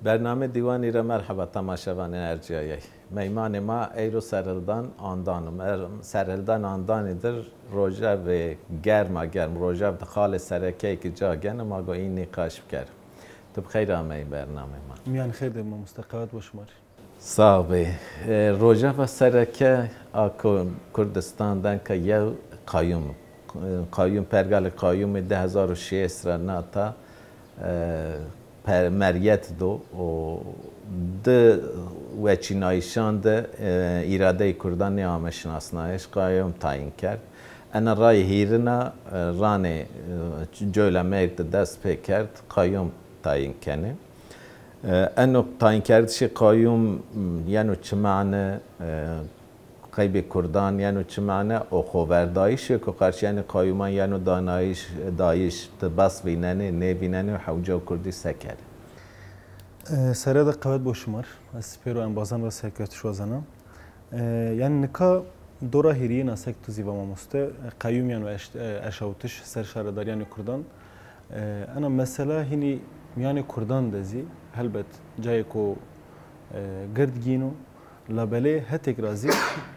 برنامه دیوانی را مرحبا تماشاوان ارجایی میمان ما ایرو سرلدان آندانم سرلدان آندانی در روژه و گرم روژه و خال سرکی که جا گن ما گو این نقاش بکر تو بخیر آمه برنامه ما میان خیر دیم مستقبت باشماری صاحبی روژه و سرکی آکو کردستان دن که یو قایم پرگال قایم 2006 را ناتا مریت دو و ده وچینایشان ده ایراده کردانی آمشناسنایش قایم تعیین کرد. انا رای هیرنا ران جولا مرد دست پی کرد قایم تعیین کنه. انو تعیین کردش قایم یعنی چه معنی قیب کردان یعنی چه معنی اخووردایش که قرش یعنی قایمان یعنی دایش بس بیننه نه بیننه و حوجه کردی سکر سرده قوت باشمار از پیرو انبازان را سکرت شوزنم یعنی نکا دورا هیریه ناسک تو زیبا مامسته قیوم یعنی اشاوتش سر شهرداری یعنی کردان انا مثلا هینی میان کردان دزی هلبت جای کو گرد گینو لابله هتک رازی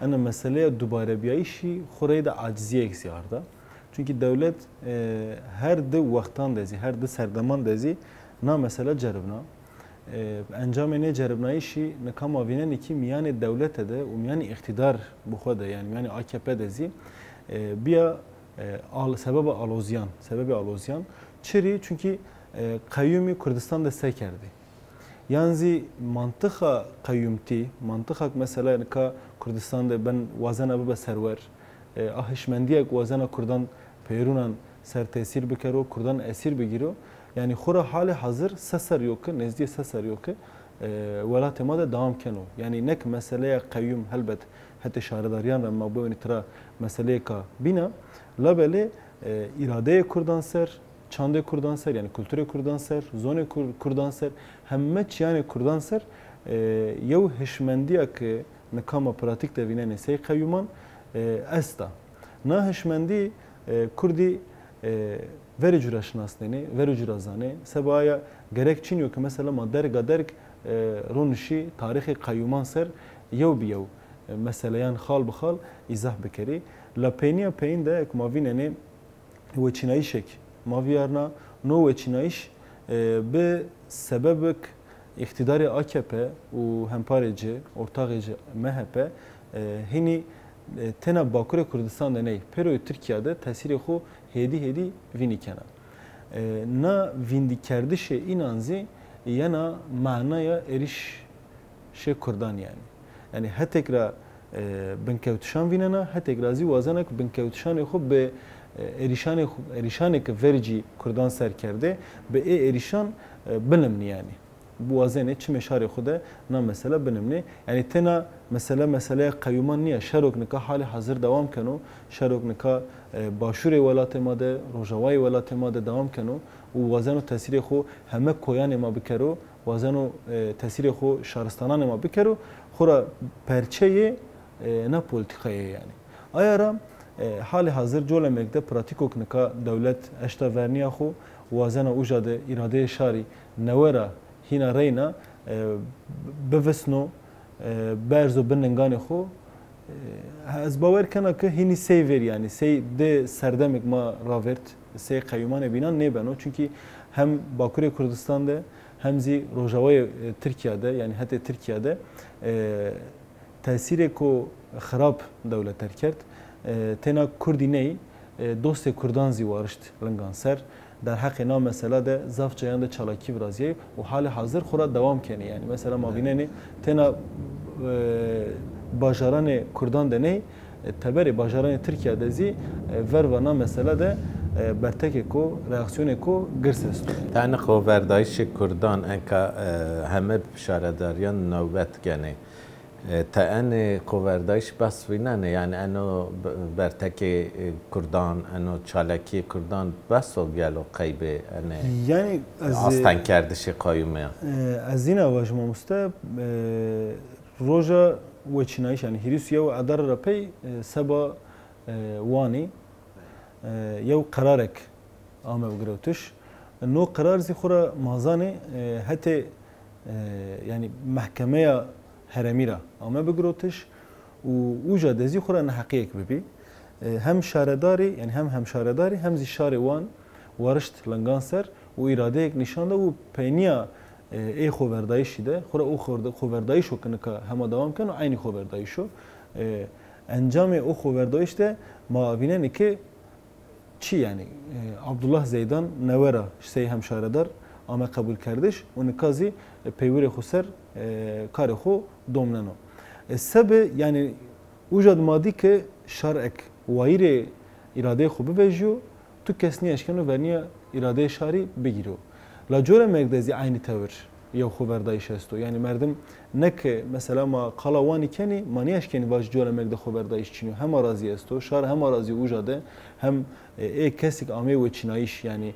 انا مسئله دوباره بیایشی خورید عاجزی اکسیارده چونکی دولت هر دو وقتان دزی هر دو سردمان دزی نا مسئله جربنا انجام نه جربنایشی نکام آوینه نکی میان دولت ده و میان اقتدار بخوده یعنی میان AKP دزی بیا سبب آلوزیان چری چونکی قیومی کردستان دسته کرده یعنی منطقه قیومتی منطقه مثلا که کردستان ده بن وزن ابو سرور آهشمندی یک وزن کردان پیرونان سر تاثیر بکرو کردان اسیر بگیرو یعنی خورا حال حاضر سسر یوکه نزدی سسر یوکه ولات ما ده دوام کنو یعنی نک مسئله قیوم هلبت حتی شهرداریان را مبونی ترا مسئله که بینا لبله اراده کردان سر چانده کردان سر یعنی کلتور کردان سر زون کردان سر همه چیان کردان سر یو هشمندیه که نکام پراتیک دوینه نسی قیومان استا نه هشمندی کردی veri cüra şinasneni, veri cüra zane. Sebaya gerek Çin yok ki mesela madder gaderk ronuşi tarihi kayyuman ser yev biyev. Meseleyen xal bixal izah bekeri. La peyniya peyin de ek mavineni ve Çinayişek. Maviyarna no ve Çinayiş be sebebek iktidarı AKP u hempareci, ortağıcı MHP hini tena Bakure Kürdistan'da ney? Pero Türkiye'de tesiri xo hedi vini kena. Na vindi kerdişe inanzi yana manaya eriş şey Kürdan yani. Yani hetekra benkevtişan vinena hetekrazi vazanak benkevtişan xo be erişan ki verici Kürdan serkerde be erişan bilimni yani. Bu vazene çi meşare xuda na mesela benimne yani tena mesele qayyuman niye şerok nika hali hazır devam keno şerok nika başure velatı made rojavay velatı made devam keno u vazeno tesiri xo heme koyan ma bikero vazeno tesiri xo şaristanan ma bikero xora perçeye na politikaya yani ayara hali hazır colemekte pratikok nika devlet eşta verniya xo vazena ujade irade şari nevera هینا رینا بفسنو برزو بننگان خو از باور کنه که هینی سیور yani de serdemik ma ravert سی قیومان بینان نبینو çünkü hem Bakure Kürdistan'da hem zi Rojava Türkiye'de yani hatta Türkiye'de tesiri ko xarab devlet terkert tena Kurdiney dost Kurdan zi varışt langanser در حق نام مثلا ده زاف جایند چالاکی برازیه و حال حاضر خورا دوام کنه یعنی مثلا ما بینه تنا باجاران کردان ده نه تبری باجاران ترکیه دزی ور و نام مثلا ده برتک کو reaksiyon کو گرسست تن خواردایش کردان انکا همه شهرداریان نوبت کنه تأن خواردایش بس ویننه یعنی انو برتک کردان انو چالکی کردان بس و گلو قیبه انه یعنی آستان کردش قایمه از این آواج ما مسته روزا و چینایش یعنی هریسیا و ادار رپی سبا وانی یو قرارک آمه بگروتش نو قرار زی خورا مازانه حتی yani mahkemeye heremira ama bigrotiş و اوجا دزی خورا نحقیق ببی هم شارداری یعنی هم شارداری هم زی شار وان وارشت لنگان سر و اراده یک نشان ده و پینیا ای خوردایشی ده خورا او خوردایشو کنه که همه دوام کن و عینی خوردایشو انجام او خوردایش ده ما بینن که چی یعنی عبدالله زیدان نورا سی هم شاردار اما قبول کردش و نکازی پیور خسر کار خو دومننو السبب يعني وجد ماضي که شرعك وایره اراده خوب بجو تو کسنی اشکنو ورنیا اراده شاری بگیرو لاجور مقدزی عین تور یا خبردایش استو یعنی مردم نک مثلا ما قلاوانی کنی مانی اشکنی واج جور مقد خبردایش چینو هم راضی استو شار هم راضی وجاده هم ای کسی که آمه و چینایش یعنی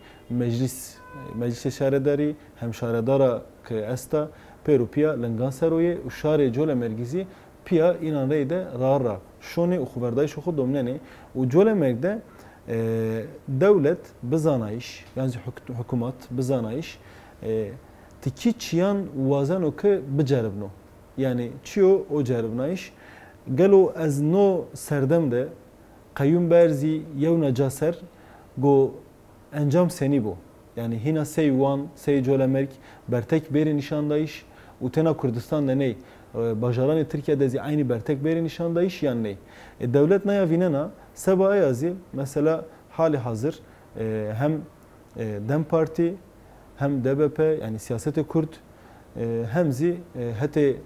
مجلس شهرداری هم شهردارا که استا پیروپیا لنگان سروی و شار جول مرکزی پیا اینان ریده رارا شونه و خبردایش خود دومنه و جول مرکده دولت بزانایش یعنی حکومت بزانایش تکی چیان وازن و که بجربنو یعنی چیو او جربنایش گلو از نو سردم ده قیوم برزی یو نجاسر گو انجام سنی بو yani hina sey wan sey Colemerk bertek beri nişandayış utena Kurdistan da ney bajaran Türkiye'de zi aynı bertek beri nişandayış yani ney devlet naya vinena seba yazı mesela hali hazır hem Dem Parti hem DBP yani siyasete Kürt hem zi hete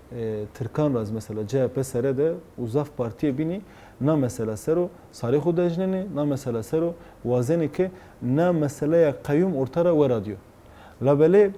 Türkan raz mesela CHP serede uzaf partiye bini na mesela sero sarih udajneni na mesela sero wazeni ki na meseleye kayyum ortara vera diyor. La böyle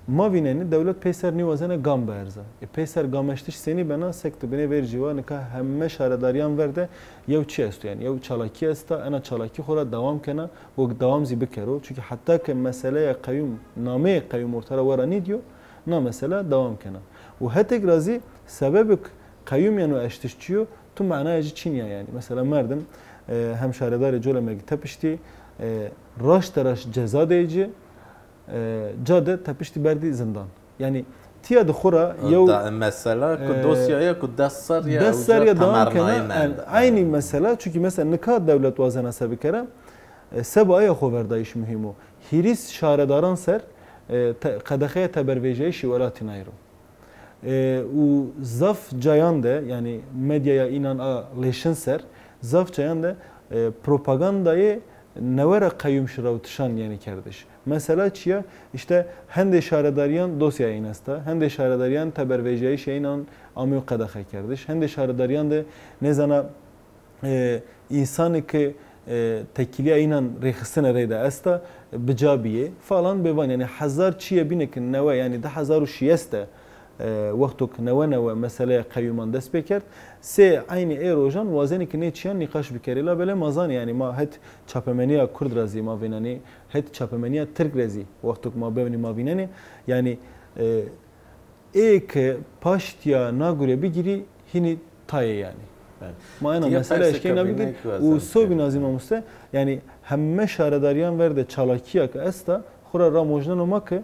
mavineni devlet peyser ni wazene gam berza. Peyser gameştiş seni bana sekte beni verici var ne ka hemme şaradariyan verde yev çi esto yani yev çalaki esta ana çalaki xora devam kena bu devam zi bikero çünkü hatta ki meseleye kayyum name kayyum ortara vera ni diyor na mesela devam kena. و هتك رازي سببك قيوم يعني اشتشتيو تو معناه چینیه yani mesela مردم هم شهردار جول مرگ تپشتی راش تراش جزا دیجی جاده تپشتی بردی زندان yani تیا دخورا یو mesela dosyaya ku dasar ya aynı mesela çünkü mesela nikah devlet vazana sebi kere sebaya xoverdayış mühim o hiris şahredaran ser qadaxaya tebervejeyi şivelati nayro و zaf cayan da yani medyaya inan leşin ser zaf cayan da propagandayı nevera kayyum şıravtışan yani kardeş. Mesela çiya işte hende şahredariyan dosyaya inasta, hende şahredariyan tebervejeyi şeyinan amyo qadaxa kardeş. Hende şahredariyan da ne zana insanı ki tekiliye inan rexisine reyde asta bicabiye falan bevan yani hazar çiye binekin neve yani da hazaru şiyeste وقتك نوى مسألة قيومان دست بكرد سه عين ایروجان وازنی که نیچیان نقاش بکری لا بله مازان يعني ما هت چاپمنیا کرد رازی ما وینانی هت چاپمنیا ترک رازی وقتك ما ببینی ما وینانی يعني ایک پاشتیا ناگوره بگیری هنی تایه yani ما اینا مسئله اشکی نبگیر و صوبی نازیم مسته yani همه شهرداریان ورده چالاکیه که استا خورا را موجنن و ما که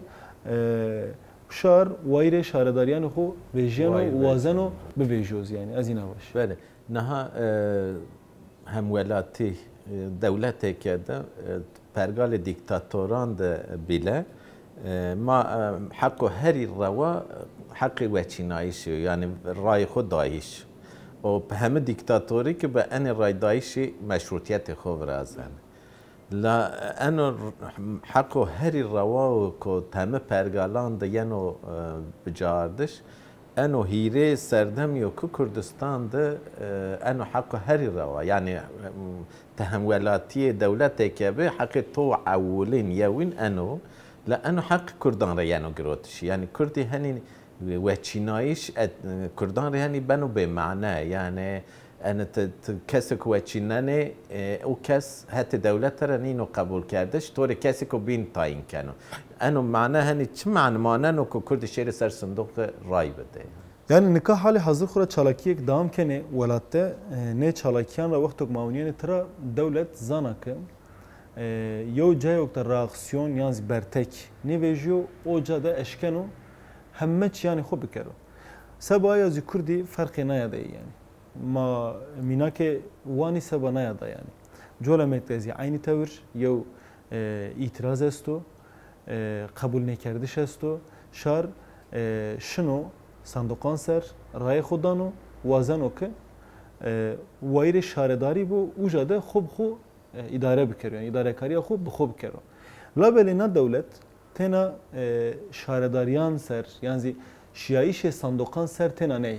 شار وایره شهرداریان خو ویژن و وازنو به ویژوز yani از این باش. بله نه هم ولاتی دولت که ده پرگال دیکتاتوران ده بیله ما حق هری روا حق وچینایش yani رای خود دایش و همه دیکتاتوری که به ان رای دایشی مشروطیت خو رازن لا أنا حقه هري رواو كو تم پرگالان ده ينو بجاردش أنا هيري سردم يو كو كردستان ده أنا حقه هري روا يعني تهمولاتي دولة كبه حق تو عولين يوين أنا لا أنا حق كردان ريانو جروتش يعني كردي هني وچينايش كردان رياني بنو بمعنى يعني أنا كسك وچینانه او کس حتی دولت را نینو قبول کردش طور کسی که بین تاین کنو أنا معناه هنی چه معنی ماننو که کرد شهر سر صندوق رای بده yani nikah hali hazır khura çalakiyek devam kene velatte ne çalakiyan ra vaktok mauniyen tra devlet zanakı yo cayok da reaksiyon yalnız bertek ne vejiyo o cada eşkenu همه چی یعنی خوب بکرو سبا یا زی کردی فرقی نیاده یعنی ما مینا که وانی سبا نیاده یعنی جولا مرکزی عینی تور یو itiraz است و قبول نکردش است و شار شنو صندوقان سر رای خودانو وازنو که وایر شارداری بو اوجاده خوب اداره بکرو یعنی اداره کاری خوب کرو لابلینا دولت تنا شارداریان سر یعنی شیعیش صندوقان سر تنا نه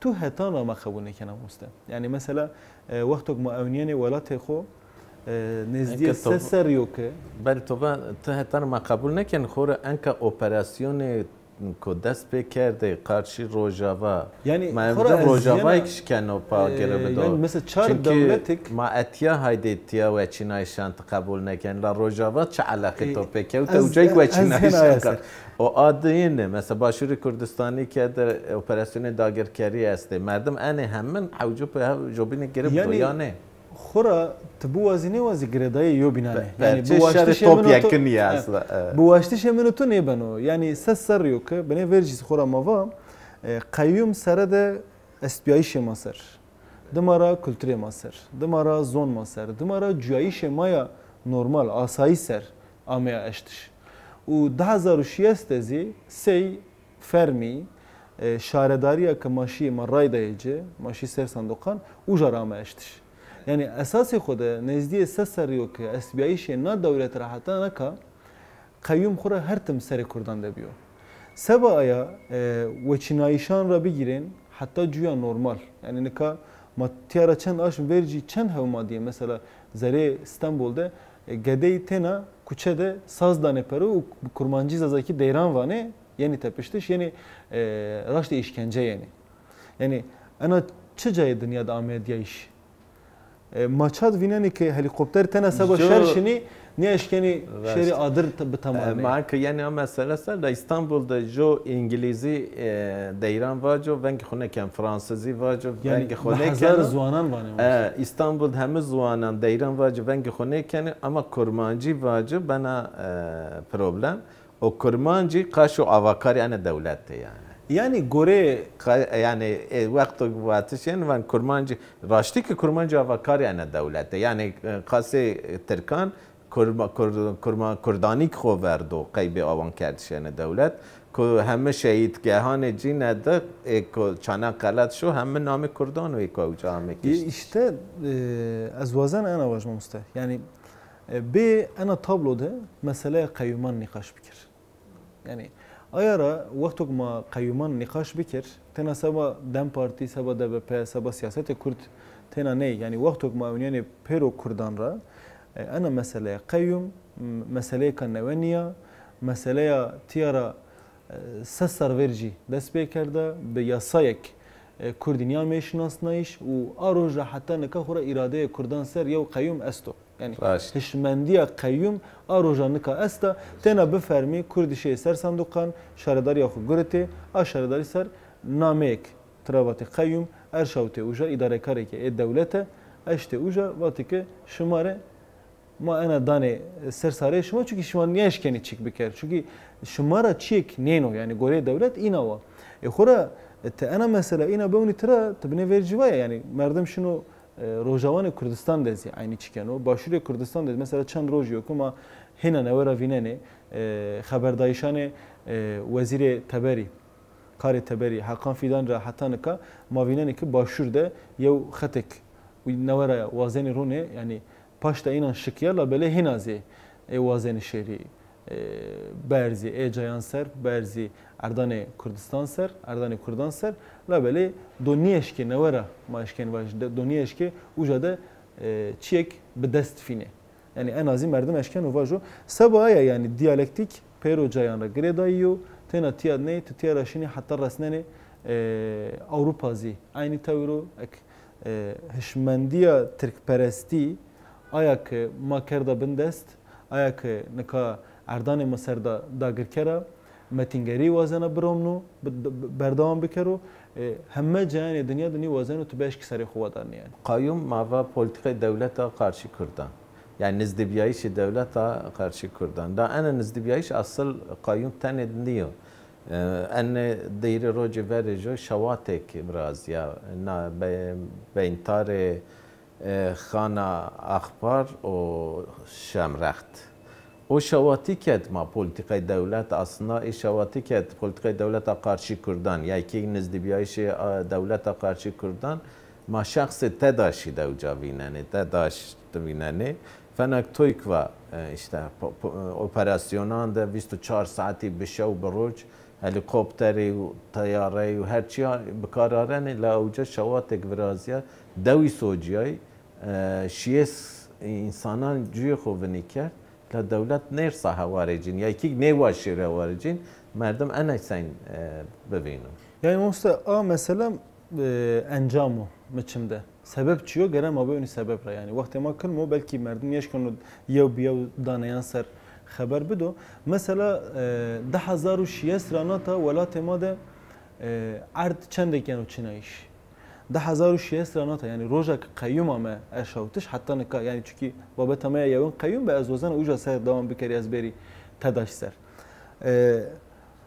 تو هتان را ما قبول نکنم مسته یعنی مثلا وقتی که معاونین ولات خو نزدیک سر یوکه بله تو هتان ما قبول نکن خوره انکه اپراسیون که دست بکرده قارچی روژاوا یعنی روژاوا یکش کنو پا گره بدو یعنی مثل چهار دولتک ما اتیا هایده اتیا و چینایشان قبول نکن لا روژاوا چه علاقه تو بکه و تو جایی و چینایشان کرد و آدینه مثلا باشور کردستانی که در اپراسیون داگرکاری است مردم انه همین حوجو به جوبین گره بدو یا نه خورا تبو وازینه وازی گردای یو بینانه یعنی بواشتش توپ یکنی است بواشتش منو تو نه بنو یعنی سر یو که بنه ورجیس خورا ماوا قیوم سره ده اسپیایش ماسر دمارا کلتوری ماسر دمارا زون ماسر دمارا جایش مایا نورمال آسایی سر آمیا اشتش و 2006 زی سی فرمی شارداریه که ماشی مرای دایجه ماشی سر صندوقان او جرامه اشتش یعنی اساس خود نزدیک سریو که اسبیایش نه دولت راحت نکا قیوم خوره هر تم سر کردان دبیو سبا آیا و چینایشان را بگیرین حتی جویا نورمال یعنی نکا ما تیارا چند آش ورجی چند هوا مادیه مثلا زره استانبول'da گده تنا کوچه ده ساز دانه پرو و کرمانجی زازaki دیران وانه یعنی تپشتش یعنی راشت işkence yani انا چه جای دنیادا آمدیایش ماچاد وینانی که هلیکوپتر تنها سبا شرشنی نیشکنی شری آدر بتمامه. معك يعني مثلا سر استانبول'da جو انگلیزی دیران واجو ونگ خونه کم فرانسوی واجو ونگ خونه کن. هزار زوانان وانه. استانبول همه زوانان دیران واجو ونگ خونه کنه اما کرمانجی واجو بنا پروبلم و کرمانجی قاشو آواکاری آن دولته yani gore yani وقت واتشین و کرمانجی راشتی که کرمانجی آواکاری آن دولته yani قاسه ترکان کردانی خو وردو قیب آوان کردشن دولت که همه شهیدگاهان جین ده که چانا قلت شو همه نام کردان و یک اوجا همه کشت işte از وزن انا واجم مسته yani به انا تابلو ده مسئله قیومان نقاش بکر yani آیا را وقتی که ما قیومان نقاش بکر تنا سبا دم پارتی سبا DBP سبا سیاست کرد تنا نه یعنی وقتی که معاونین پیرو کردان را انا مسئله قیوم مسئله کنونیا مسئله تیارا سر ورجی دست بکرده به یاسایک کردینیا میشناسنایش و آروج را حتی نکه خورا اراده کردان سر یو قیوم استو yani hişmendiya qayyum aroja nika asta tena bifərmi Kurdişe ser sanduqan şaradar yaxu gurete a şaradari ser namek travati qayyum erşavte uja idarekare ki devlete eşte uja vatike şumare ma ana dane ser sare şuma çünkü şuma niye eşkeni çık biker çünkü şumara çik neno yani gore devlet inava xora te ana mesela ina bevni tra tebne verciva yani merdem şunu روجوان کردستان دزی عینی چیکنو باشور کردستان دز مثلا چند روز یو که ما هنا نورا ویننه خبردایشان وزیر تبری کار تبری حقان فیدان را حتی نکا ما ویننه که باشور ده یو خطک و نورا وازن رونه یعنی پاشتا اینان شکیالا بله هنا زی وازن شهری برزی جایان سر برزی اردان کردستان سر اردان کردان سر لا بله دنیاش که نورا ماشکن واج دنیاش که وجوده چیک به دست فینه یعنی en azı مردم اشکن و واجو سبایا yani diyalektik pero جایان را گردایو تنا تیاد نه تیار شینی حتی رسننه Avrupa زی aynı tavro هشمندیا ترک پرستی آیا که ما کرده بندست آیا که نکا اردان مصر دا گرکره متینگری وازنه برامنو بردام بکرو همه جهان دنیا وازنه تو بهش کسری خوب دارنی yani. قایوم ماوا پلیتیک دولت karşı کردن yani نزدیبیایش دولت karşı کردن دا انا نزدیبیایش اصل قایوم تن نیو ان دیر روج ورجو شواتک برازیا نا بینتار خانه اخبار و شمرخت او شواتی کد ما پلیتیکای دولت اصلا ای شواتی کد پلیتیکای دولت قارچی کردان یا کی نزدی بیایش دولت قارچی کردان ما شخص تداشی دوجا بیننه تداش بیننه فنک تویک و işte operasyondan da 24 saati bir şey بروج هلیکوپتری و طیاره و هر چی بکارارن لاوجه شواtek ورازیا دوی سوجیای شیس انسانان جوی خوبنی کرد لا دولت نرسا هوارجین یا کی نواشی هوارجین مردم انایسن ببینم yani mesela mesela encamu meçimde sebep çiyo gelen ma böyle sebep ra yani vakti ma kıl mo belki merdim yaş konu yev biyev danayan ser haber bido mesela 10,000 ranata velat ma de ard çendek yani çinaiş 10,000 ranata yani roja qayyum ama eşavtiş hatta ne yani çünkü babet ama yevin qayyum be azozan uca ser devam bikeri azberi tadaş ser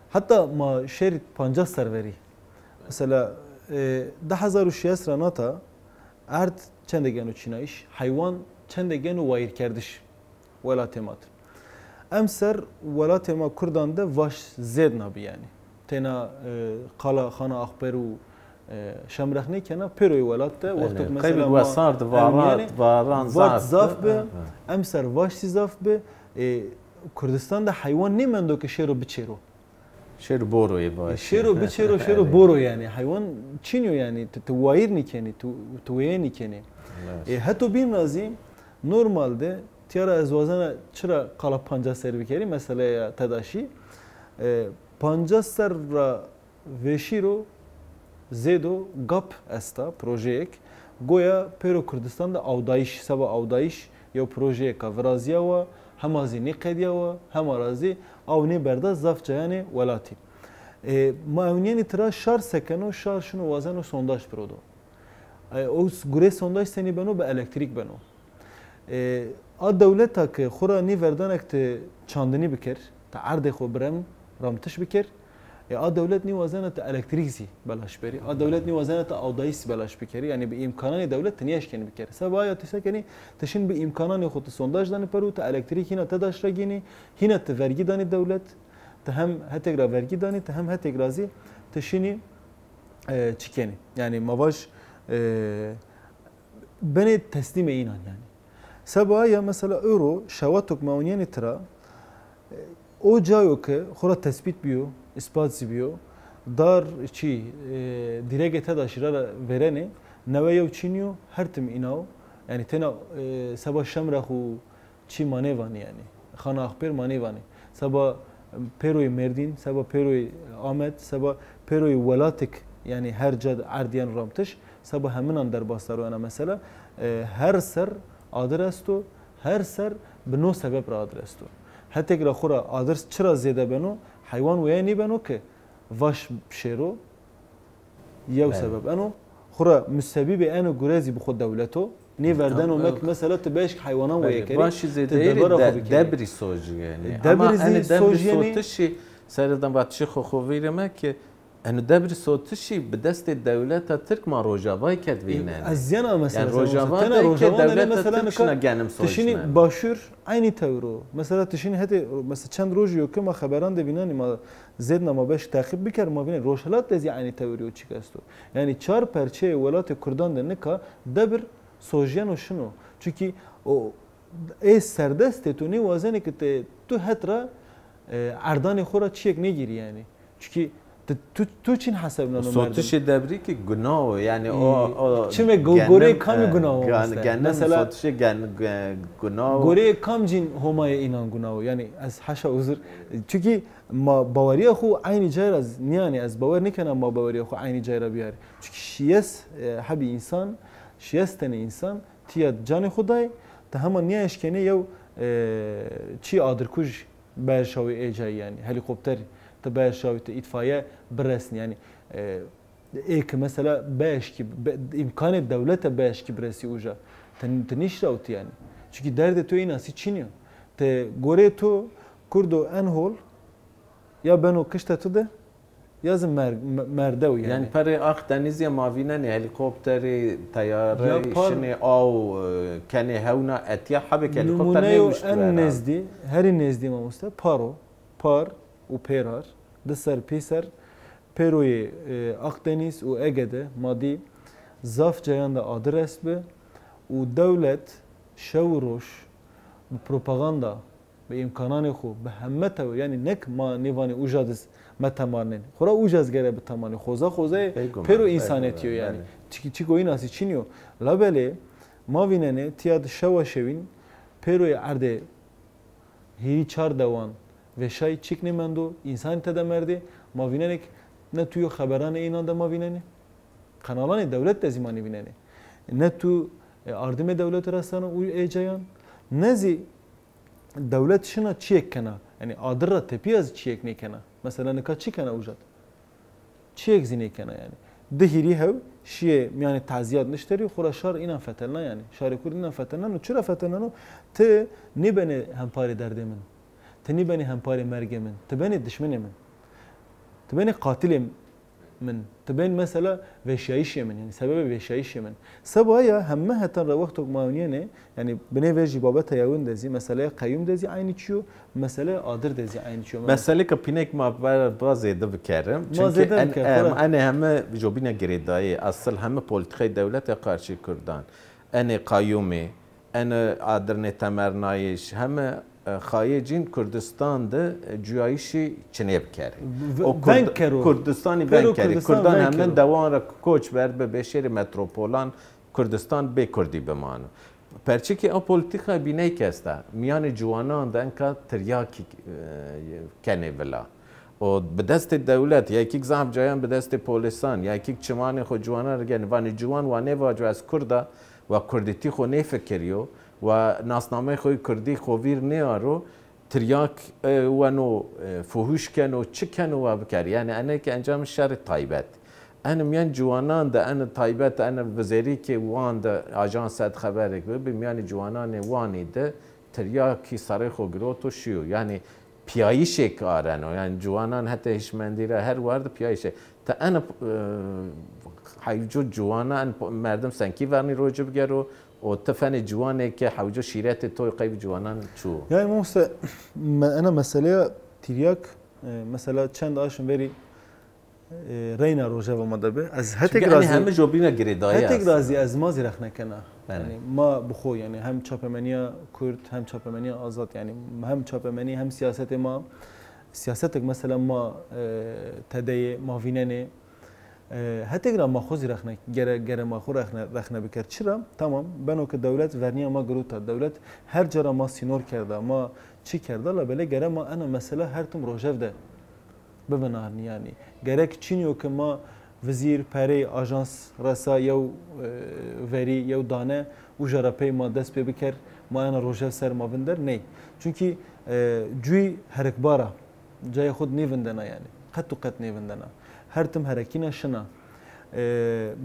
hatta ma şerit 50 serveri mesela 10,000 ranata ارد چند گنو چینایش حیوان چند گنو وایر کردش ولات مات امسر ولات ما کردان ده واش زید نبی یعنی تنا قالا خانه اخبار و شمرخنی کنه پیروی ولات ده وقتی مثلا ما وسارد واران زاف به امسر واش زاف به کردستان ده حیوان نیمندو که شیرو بچیرو شیر بوروی باشه شیرو بچیرو شیرو بورو yani hayvan çiniyor yani tuvair nikeni tuvaye nikeni hatta bir nazi normalde tiyara azvazana çıra kala panca servikeri mesela tadaşi panca serra veşiro zedo gap esta projek goya pero Kürdistan'da avdayış sabah avdayış ya projeye kavrazya ve hemazi nikediya ve hemarazi avni berda zafça yani velati. Maavniyeni tıra şar sekeno şar şunu vazen o sondaj prodo. O gure sondaj seni beno be elektrik beno. A devleta ki xura ni verdanek te çandini bikir, ta arde xo brem ramtiş bikir. A devlet ni vazen te elektrik zi belaş beri. A devlet ni vazen te avdayis belaş bikiri. Yani bir imkanani devlet niye eşkeni bikir. Sabaya tüsekeni teşin bir imkanani xo te sondaj dani peru te elektrik hina te daşra gini, hina te vergi dani devlet. Te hem hetegra vergi dani te hem hetegra zi teşini çikeni. Yani mavaj beni teslim inan yani. Sabaya mesela euro şavatok mauniyeni tıra o cayo ki xora tespit biyo ispat biyo dar çi direkt tadaşıra verene neve çiniyo her tim inav yani tena sabah şamrahu çi manevani yani xana akhber manevani sabah peroy Merdin sabah peroy Ahmet sabah peroy velatik yani her cad ardiyan ramtış sabah hemen derbaslar ona mesela her ser adresto her ser bno sebep adresto hatta ki xora adres çıra zede beno hayvan ve yani beno ki vaş şero yev sebep ano xora müsebbibi eno gurezi bu xod devleto ne verden olmak mesela tebeş hayvanan ve yekeri vaş zede debri soji yani ama hani debri sotişi serden batşi xoxovirme ki انو دبر صوتشی به دست دولت ترک ما روجاوای کد وینن از یانا مثلا yani روجاوا که دولت ترکشنا گنم سوچنه تشینی باشور aynı tavro mesela tişini hadi mesela çند روز yok ki ma haberan da binani ma zedna ma beş takip bikar ma bine roşalat dezi aynı tavro çıkasto yani çar perçe velat Kürdan da ne ka debr sojyan şunu çünkü o serdest tu ne vazene ki tu hatra ardani xora çiek ne gir yani çünkü تو چین حساب نانو مردم صوتش دبری که گناه یعنی او چه گوره کمی گناه مثلا صوتش گناه گوره کم جین همای اینان گناه یعنی از حشا عذر چون ما باوری خو عین جای از نیانی از باور نکنم ما باوری خو عین جای را بیاره چون شیس حبی انسان شیستن انسان تیاد جان خدای تا همان نیاش کنه یو چی آدرکوش برشاوی ایجای یعنی هلیکوپتر تباش شاوت itfaiye برسن yani ek mesela baş ki imkanı devlete baş ki برسی اوجا تنیش راوت yani çünkü derde تو این اسی چینیو te gore to kurdo enhol ya ben o kışta tude yazın merde o yani yani. peri Akdeniz'e mavine ne helikopteri, tayarı, Yapar. işini av, keni hevna etiya habek helikopter Numune ne o uçtu en nezdi, her nezdi mamusta paro, par u perar, dser piser, peroy Akdeniz u Ege'de madi zaf cayanda adres be u devlet şevroş bu propaganda به امکانان خوب به همه تو یعنی نک ما نیوانی اوجادس متمانن خورا اوجاز گره به تمانی خوزه پرو انسانیتیو یعنی چی گوین اسی چینیو لابله ما ویننه تیاد شوا شوین پرو ارده هی چار دوان و شای چیک نمندو انسان تدا مرده ما ویننه نه توی خبران اینان ده ما ویننه kanalان دولت دزیمانی ویننه نه تو اردم دولت رسانه او ایجایان نزی devlet şuna çiğek kana yani adırra tepiyaz çiğek ne kana mesela ne kaçı kana ujat çiğek zine kana yani dehiri hev şiye yani taziyat nişteri xura şar inan fetelna yani şar kur inan fetelna no çura fetelna no te ne beni hempare derdemin te ne beni hempare mergemin te beni düşmenemin te beni katilim من تبين مثلا وشايش يمن يعني سبب وشايش يمن سبايا همها ترى وقتك ماونينه يعني بني وجي بابتها ياون دزي مساله قيوم دزي عين تشو مساله قادر دزي عين تشو مساله كبينك ما بازيده بكرم çünkü انا هم جوبينا جريداي اصل هم بوليتيكي دولت قارشي كردان انا قيومي انا قادرني تمرنايش هم خایجین کردستان ده جوایشی چنیب کرد. کردستانی بند کرد. کردان همین دوان را کوچ بر به بشیر متروپولان کردستان به کردی بمانه. پرچه که آ پولیتیکا بینه کسته میان جوانان ده انکا تریاکی کنه بلا. و به دست دولت یا یکی زحم جایان به دست پولیسان یا یکی چمانی خود جوانان رگن وانی جوان وانی واجو از کرده و کردیتی خو نفکریو و ناسنامه خوی کردی خویر نیارو تریاک ونو فحوش کنو چه کنو و بکر یعنی انا که انجام شر تایبت انا میان جوانان ده انا تایبت انا وزیری که وان ده آژانس صد خبره به میان جوانان وانی ده تریاکی سره خو گروتو شیو یعنی پیایشه کارنو یعنی جوانان حتی هشمندیره هر وارد پیایشه تا انا حیجو جوانان مردم سنکی ورنی روجو بگرو و تفن جوانه که حوجو شیرت تو قیب جوانان چو yani موسى انا مساله تریاک مثلا چند آشون بری رینا روجا و مدبه از هتک رازی همه جوبینا گریدایی هتک رازی از ما زیرخ نکنه یعنی ما بخو یعنی هم چاپمنیا کرد هم چاپمنیا آزاد یعنی هم چاپمنی هم سیاست ما سیاستک مثلا ما تدی ما ویننه هتیگر ما خوزی رخنه گر ما خو رخنه بکرد چرا تمام بنو که دولت ورنیا ما گروتا دولت هر جرا ما سینور کرده ما چی کرده لبله گره ما انا مثلا هر تم روجف ده ببنارنی یعنی گرک چینیو که ما وزیر پری آژانس رسا یو وری یو دانه و جراپی ما دست پی بکر ما انا روجف سر ما بندر نه چونکی جوی هرکباره جای خود نیوندنا یعنی قط نیوندنا هر تم حرکینا شنا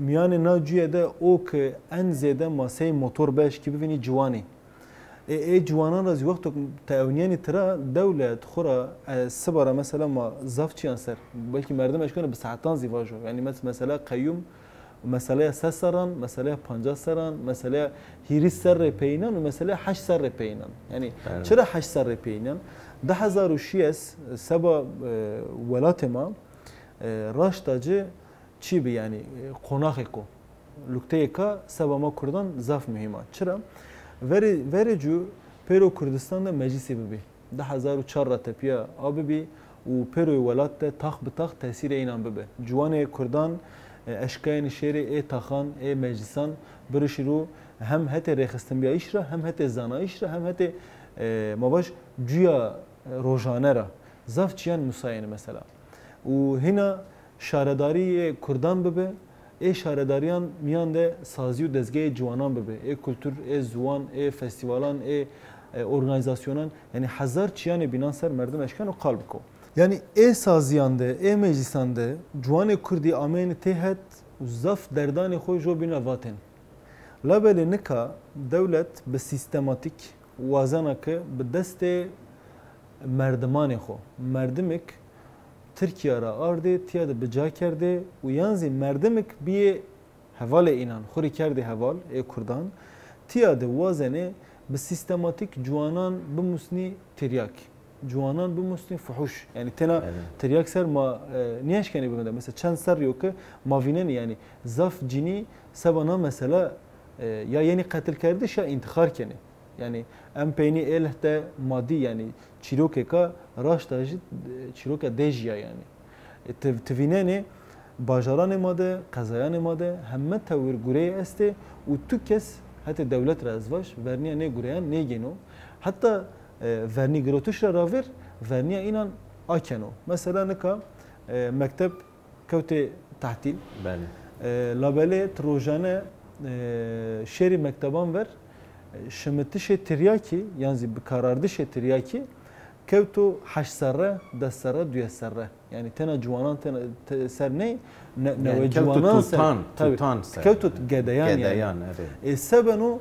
میان ناجیه ده او که ان زیده ماسه موتور باش کی ببینی جوانی ای جوانان از وقت تعاونیانی ترا دولت خورا سباره مثلا ما زافچی انسر بلکه مردم اشکنه به ساعتان زیواجو یعنی مثلا قیوم مسئله 3 سران مسئله 50 سران مسئله هیری سر پینان و مسئله 8 سر پینان یعنی چرا 8 سر پینان 10006 سبا ولات ما راشتاجı çi bi yani konak ko lukte ka sabah ma Kurdan zaf mühima çıra vericu Peru Kürdistan'da meclisi bi 2004 tepiya abi bi و Peru velatte tak bi tak tesiri inan bi Cuvane Kurdan eşkayın şehri taxan meclisan birişiru hem hete rexistin biya işra hem hete zana işra hem hete mabaş güya rojanera zaf çiyan musayene mesela و هنا شارداری کردان ببه ای شارداریان میان ده سازی و دزگاه جوانان ببه ای کلتور ای زوان ای فستیوالان ای ارگانیزاسیونان یعنی هزار چیان بینان سر مردم اشکان و قلب کو یعنی ای سازیان ده ای مجلسان ده جوان کردی آمین تهت و زف دردان خوی جو بینا واتن لابل نکا دولت به سیستماتیک وازنه که به دست مردمان خو مردمک Türkiye را آرده تیاد بجا کرده و یانزی مردمک بیه حوال اینان خوری کرده حوال کردان تیاد وازنه به سیستماتیک جوانان بمسنی تریاک جوانان بمسنی فحوش yani tena teriyak ser ma niyeş keni bimede mesela çend ser yok ki mavinen yani zaf cini sebana mesela ya yeni katil kardeş ya intihar keni yani em peyni elhte maddi yani çirokeka raştajit çiroka dejiya yani tevineni bajaran made kazayan made hemme tevir gureye este u tu kes hatta devlet razvaş verniye ne gureyan ne geno hatta verni grotuş raver verniye inan akeno mesela neka mektep kevte tahtil labele trojane şeri mekteban ver şemetişe tiryaki yani bir karardışe tiryaki kevto haş serre des serre düye serre yani tena juanan tena ser ne ne juanan tutan kevto gedeyan yani sebenu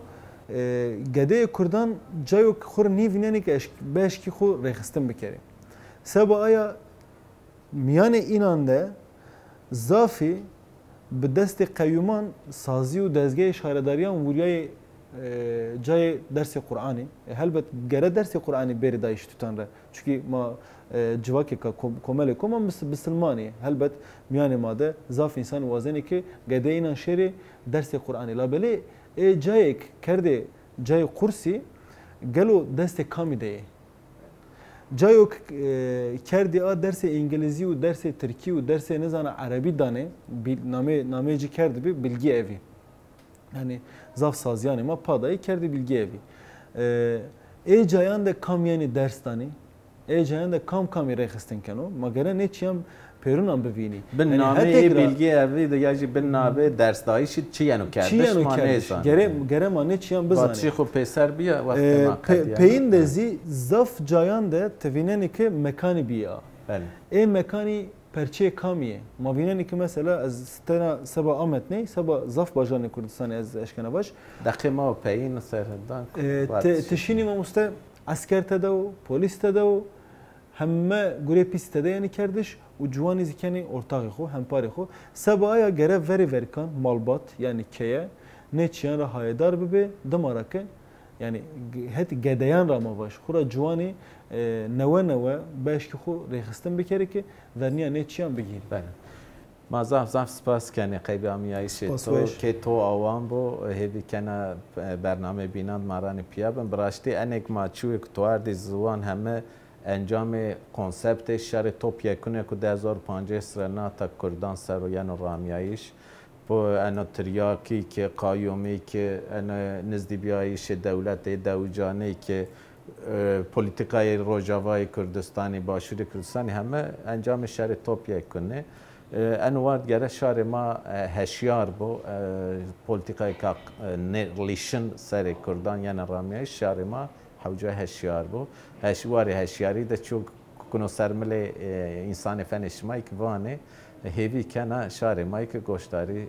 gede kurdan cayok khur nivineni ki beş ki khu rexistin bikeri seba aya miyane inande zafi bi desti qayyuman sazi u dezgeh şahirdariyan vuriyay جای درس قرآنی هلبت گره درس قرآنی بری دایش توتان را چون ما جواکی که کامل کم مسلمانی هلبت میان ماده ضعف انسان وازنی که گده اینا شری درس قرآنی لابلی جای کرده جای قرصی گلو دست کمی ده جایو کردی درس انگلیسی و درس ترکی و درس نزان عربی دانه نامه جی کرده بی bilgi evi yani zaf saziyanı ma padayı kerdi bilgi evi cayan da kam yani ders tani cayan da kam rexistin kano magara ne çiyam perunam bevini ben name bilgi evi de yaji ben name ders dayış çi yani kerdiş mane san gere mane çiyam bizane batçı xo peser biya vakti ma peyin dezi zaf cayan da tevineni ki mekani biya mekani perçe kamiye. Ma vineni ki mesela az stena seba amet ne seba zaf bajanı Kurdistan az eşkana baş. Dakima peyin serdan. Teşini ma musta asker tedav, polis tedav hemme gure pist tedav yani kardeş u cuvani zikani ortağı xo hempari xo seba ya gere veri kan malbat yani keye ne çiyan ra hayadar bibe damarake yani het gedeyan rama baş. Xura cuvani neve beş ki xo rexistin bikeri ki verniya ne çiyan bigin. Bale. Ma zaf spas kene qeybi amiyayişi to ke to awan bo hevi kena bername binan marani piyabın braşti enek ma çuik tuar di zuan heme انجام کنسپت شهر توپ یکونه که 2005 سرنا تا کردان سر و یعنی رامیایش با انا تریاکی که قایومی که انا نزدی بیایش دولت دوجانی که پولیتیکای روجاوای کردستانی باشوری کردستانی همه انجام شهر توپ یکونه انوارد گره شهر ما هشیار بو پولیتیکای که لیشن سر کردان یعنی رامیایش شهر ما حوجه هشیار بو هشیاری ده چوک کنو سرمل انسان فن اجتماعی که وانه هیوی کنه شهر مایی که گوشتاری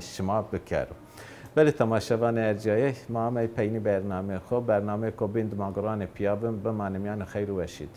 شما بکرو بله تماشاوان ارجایه ما همه پینی برنامه خوب برنامه کو بیند ماگران پیابم بمانمیان خیر و وشید